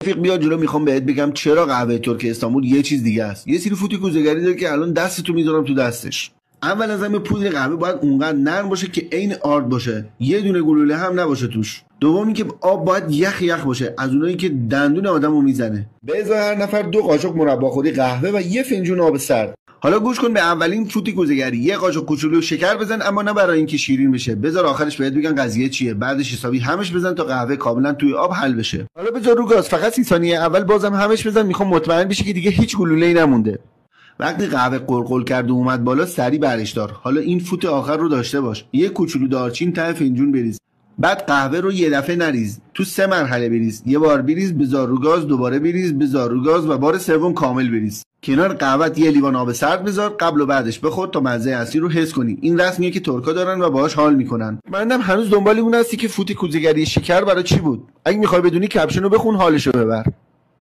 رفیق بیا جلو، میخوام بهت بگم چرا قهوه ترک استانبول یه چیز دیگه است. یه سری فوتی کوزه‌گری داره که الان دستتو میذارم تو دستش. اول از همه پودر قهوه باید اونقدر نرم باشه که عین آرد باشه، یه دونه گلوله هم نباشه توش. دوم اینکه آب باید یخ باشه، از اونایی که دندون آدمو میزنه. بذار هر نفر 2 قاشق مرباخوری قهوه و یه فنجون آب سرد. حالا گوش کن به اولین فوتی کوزه‌گری. یه قاشق کوچولو شکر بزن، اما نه برای اینکه شیرین بشه. بذار آخرش بهت بگن قضیه چیه. بعدش حسابی همش بزن تا قهوه کاملا توی آب حل بشه. حالا بذار رو گاز، فقط 30 ثانیه اول بازم همش بزن. میخوام مطمئن بشی که دیگه هیچ گلوله‌ای نمونده. وقتی قهوه قلقل کرد و اومد بالا، سری برش دار. حالا این فوت آخر رو داشته باش. یه کوچولو دارچین ته فنجون بریز. بعد قهوه رو یه دفعه نریز، تو 3 مرحله بریز. یه بار بریز، بذار رو گاز، دوباره بریز، بذار رو گاز و بار سوم کامل بریز. کنار قهوه یه لیوان آب سرد بذار، قبل و بعدش بخور تا مزه اصلی رو حس کنی. این رسمیه که ترکا دارن و باهاش حال میکنن. منم هنوز دنبال اون هستی که فوت کوزه‌گری شکر برای چی بود. اگه میخوای بدونی کپشن رو بخون، حالشو ببر.